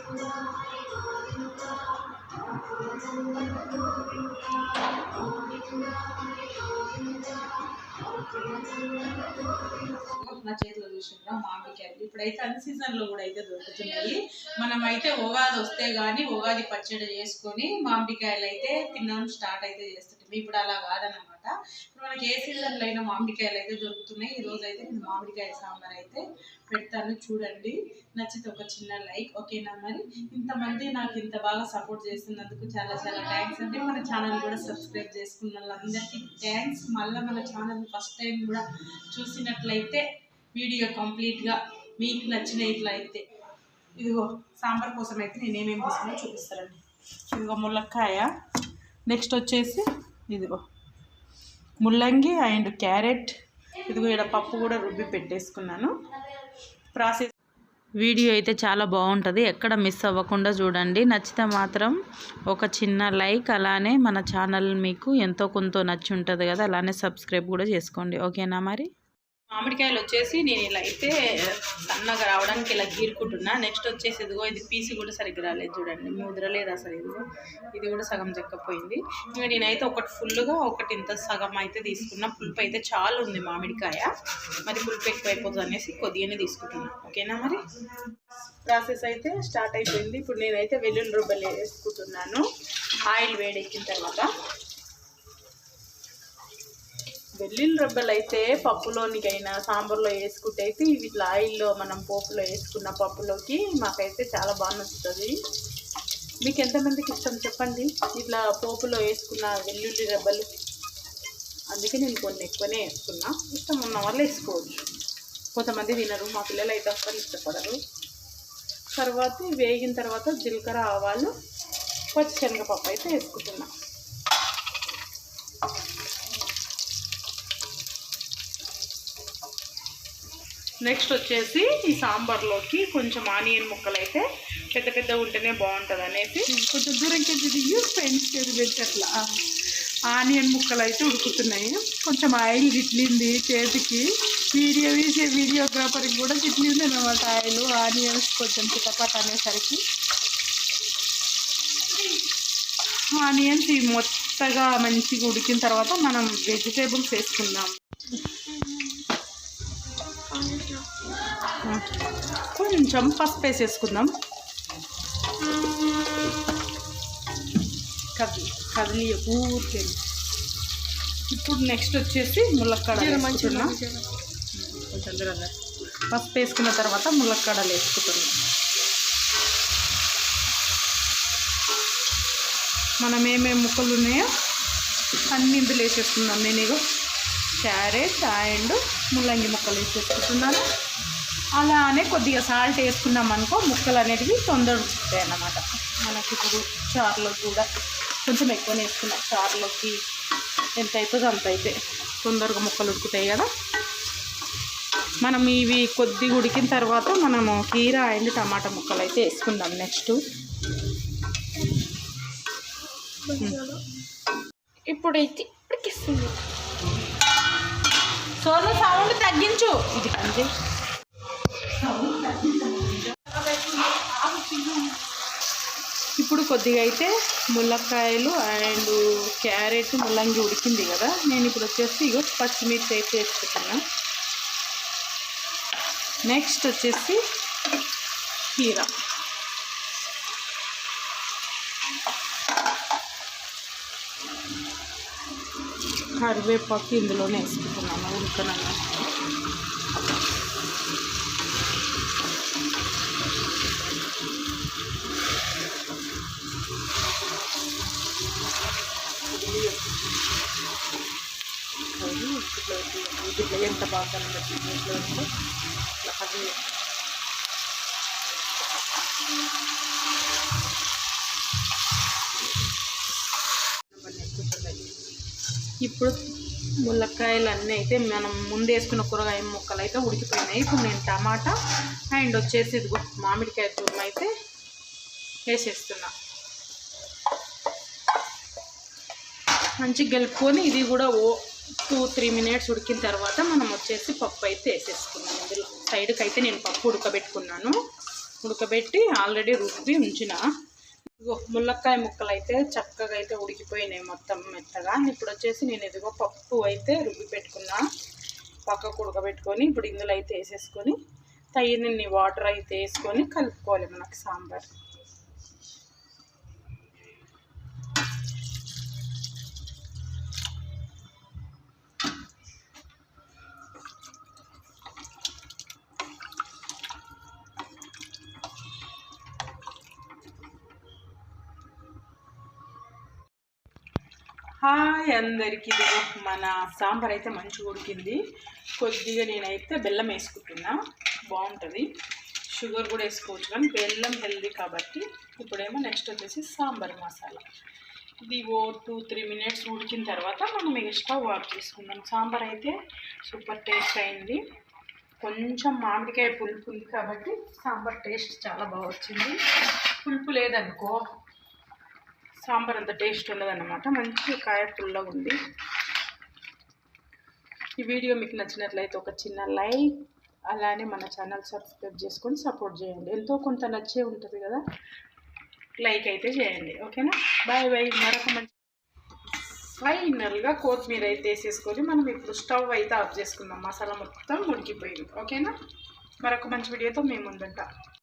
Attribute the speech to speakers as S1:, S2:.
S1: నా చేతిలో చూసినా మామిడికాయలు ఇప్పుడైతే అన్ని సీజన్లో కూడా అయితే దొరుకుతున్నాయి. మనమైతే ఉగాది వస్తే గానీ ఉగాది పచ్చడి చేసుకొని మామిడికాయలు అయితే తినడం స్టార్ట్ అయితే చేస్తుంటాం. ఇప్పుడు అలా కాదనమాట. ఇప్పుడు మనకి ఏ సీజన్లో అయినా మామిడికాయలు అయితే దొరుకుతున్నాయి. ఈరోజు అయితే నేను మామిడికాయ సాంబార్ అయితే పెడతాను, చూడండి. నచ్చితే ఒక చిన్న లైక్, ఓకేనా? మరి ఇంతమంది నాకు ఇంత బాగా సపోర్ట్ చేస్తున్నందుకు చాలా చాలా థ్యాంక్స్ అండి. మన ఛానల్ కూడా సబ్స్క్రైబ్ చేసుకున్న వాళ్ళందరికీ థ్యాంక్స్. మళ్ళీ మన ఛానల్ ఫస్ట్ టైం కూడా చూసినట్లయితే వీడియో కంప్లీట్గా మీకు నచ్చినట్లయితే ఇదిగో సాంబార్ కోసం అయితే నేను ఏమేమి తీసుకున్నా చూపిస్తానండి. ఇదిగో ములక్కాయ, నెక్స్ట్ వచ్చేసి ఇదిగో ముల్లంగి అండ్ క్యారెట్, ఇదిగో ఇక్కడ పప్పు కూడా రుబ్బి పెట్టేసుకున్నాను. ప్రాసెస్ వీడియో అయితే చాలా బాగుంటుంది, ఎక్కడ మిస్ అవ్వకుండా చూడండి. నచ్చితే మాత్రం ఒక చిన్న లైక్, అలానే మన ఛానల్ మీకు ఎంతో కొంత నచ్చి ఉంటుంది కదా, అలానే సబ్స్క్రైబ్ కూడా చేసుకోండి, ఓకేనా? మరి మామిడికాయలు వచ్చేసి నేను ఇలా అయితే సన్నగా రావడానికి ఇలా గీరుకుంటున్నా. నెక్స్ట్ వచ్చేసి ఇదిగో ఇది పీసు కూడా సరిగ్గా రాలేదు, చూడండి, ముద్రలేదు అసలు. ఇదిగో ఇది కూడా సగం చెక్కపోయింది. ఇంకా నేనైతే ఒకటి ఫుల్గా ఒకటి ఇంత సగం అయితే తీసుకున్నా. పులుపు అయితే చాలా ఉంది మామిడికాయ, మరి పులుపు ఎక్కువ అయిపోతుంది అనేసి కొద్దిగానే తీసుకుంటున్నా, ఓకేనా? మరి ప్రాసెస్ అయితే స్టార్ట్ అయిపోయింది. ఇప్పుడు నేనైతే వెల్లుల్లి రుబ్బలు వేసుకుంటున్నాను. ఆయిల్ వేడెక్కిన తర్వాత వెల్లుల్లి రబ్బలు అయితే పప్పులోనికైనా సాంబార్లో వేసుకుంటే అయితే ఇవి ఇట్లా ఆయిల్లో మనం పోపులో వేసుకున్న పప్పులోకి మాకైతే చాలా బాగా నచ్చుతుంది. మీకు ఎంతమందికి ఇష్టం చెప్పండి ఇట్లా పోపులో వేసుకున్న వెల్లుల్లి రబ్బలు? అందుకే నేను కొన్ని ఎక్కువనే వేసుకున్నా. ఇష్టం ఉన్న వాళ్ళు వేసుకోవచ్చు, కొంతమంది తినరు. మా పిల్లలు అయితే అసలు ఇష్టపడరు. తర్వాత వేగిన తర్వాత జీలకర్ర, ఆవాలు, పచ్చిశనగపప్పు అయితే వేసుకుంటున్నా. నెక్స్ట్ వచ్చేసి ఈ సాంబార్లోకి కొంచెం ఆనియన్ ముక్కలు అయితే పెద్ద పెద్ద ఉంటేనే బాగుంటుంది అనేసి కొంచెం దూరంకి ఫ్రెండ్స్ అట్లా ఆనియన్ ముక్కలు అయితే ఉడుకుతున్నాయి. కొంచెం ఆయిల్ గిట్లింది చేతికి, వీడియోగ్రాఫర్కి కూడా గిట్లింది అనమాట ఆయిల్. ఆనియన్స్ కొంచెం చిటపట అనేసరికి ఆనియన్స్ ఈ మొత్తగా మంచిగా ఉడికిన తర్వాత మనం వెజిటేబుల్స్ వేసుకుందాం. కొంచెం పసుపు వేసేసుకుందాం. కదిలి ఊరికే. ఇప్పుడు నెక్స్ట్ వచ్చేసి ములక్కాడలు వేసుకుంటున్నాం. కొంచెం దూరంగా పసుపు వేసుకున్న తర్వాత ములక్కాడలు వేసుకుంటున్నాం. మనం ఏమేమి ముక్కలు ఉన్నాయో అన్ని ఇందులో వేసేసుకుందాం. నేను ఇగో క్యారెట్ అండ్ ముల్లంగి ముక్కలు వేసేసుకుంటున్నాను. అలానే కొద్దిగా సాల్ట్ వేసుకున్నాం అనుకో ముక్కలు అనేటివి తొందరగా ఉడుకుతాయి అన్నమాట. మనకి ఇప్పుడు చారులోకి కూడా కొంచెం ఎక్కువనే వేసుకున్నాం. చారులోకి ఎంత అవుతుందో అంత అయితే తొందరగా ముక్కలు ఉడుకుతాయి కదా. మనం ఇవి కొద్దిగా ఉడికిన తర్వాత మనము కీర అండ్ టమాటా ముక్కలు అయితే వేసుకుందాం. నెక్స్ట్
S2: ఇప్పుడైతే ఉడికిస్తుంది.
S1: సోను సౌండ్ తగ్గించు. ఇది కంటే ఇప్పుడు కొద్దిగా అయితే ములక్కాయలు అండ్ క్యారెట్, ముల్లంగి ఉడికింది కదా. నేను ఇప్పుడు వచ్చేసి ఇగో పచ్చిమిర్చి అయితే వేసుకుంటున్నా. నెక్స్ట్ వచ్చేసి కీర, కరివేపాకు ఇందులోనే వేసుకుంటున్నాను ఉడకనన్నా. ఇట్లా ఎంత బాగా ఇంట్లో అది ఇప్పుడు ములక్కాయలు అన్నీ అయితే మనం ముందు వేసుకున్న కూరగాయ ముక్కలు అయితే ఉడికిపోయినాయి. ఇప్పుడు నేను టమాటా అండ్ వచ్చేసి ఇదిగో మామిడికాయ తురుము అయితే వేసేస్తున్నా. మంచిగా కలుపుకొని ఇది కూడా 2-3 మినిట్స్ ఉడికిన తర్వాత మనం వచ్చేసి పప్పు అయితే వేసేసుకున్నాం. ఇందులో సైడ్కి అయితే నేను పప్పు ఉడకబెట్టుకున్నాను. ఉడకబెట్టి ఆల్రెడీ రుబ్బి ఉంచిన. ములక్కాయ ముక్కలు అయితే చక్కగా అయితే ఉడికిపోయినాయి మొత్తం మెత్తగా. ఇప్పుడు వచ్చేసి నేను ఇదిగో పప్పు అయితే రుబ్బి పెట్టుకున్నా, పక్కకు ఉడకబెట్టుకొని ఇప్పుడు ఇందులో అయితే వేసేసుకొని తగినన్ని వాటర్ అయితే వేసుకొని కలుపుకోవాలి మనకు సాంబార్. హాయ్ అందరికీ, మన సాంబార్ అయితే మంచిగా ఉడికింది. కొద్దిగా నేనైతే బెల్లం వేసుకుంటున్నా, బాగుంటుంది. షుగర్ కూడా వేసుకోవచ్చు కానీ బెల్లం హెల్దీ కాబట్టి. ఇప్పుడేమో నెక్స్ట్ వచ్చేసి సాంబార్ మసాలా. ఇది 2-3 మినిట్స్ ఉడికిన తర్వాత మనం స్టవ్ ఆఫ్ చేసుకుందాం. సాంబార్ అయితే సూపర్ టేస్ట్ అయింది. కొంచెం మామిడికాయ పులుపు ఉంది కాబట్టి సాంబార్ టేస్ట్ చాలా బాగా వచ్చింది. పులుపు లేదనుకో సాంబార్ అంత టేస్ట్ ఉండదన్నమాట. మంచి కాయ పుల్లగా ఉంది. ఈ వీడియో మీకు నచ్చినట్లయితే ఒక చిన్న లైక్, అలానే మన ఛానల్ సబ్స్క్రైబ్ చేసుకొని సపోర్ట్ చేయండి. ఎంతో కొంత నచ్చే ఉంటుంది కదా, లైక్ అయితే చేయండి. ఓకేనా, బాయ్ బాయ్. మరొక మంచి ఫైనల్గా కొత్తిమీర అయితే వేసేసుకొని మనం ఇప్పుడు స్టవ్ అయితే ఆఫ్ చేసుకుందాం. మసాలా మొత్తం ఉడికిపోయింది. ఓకేనా, మరొక మంచి వీడియోతో మేము ముందుంటాం.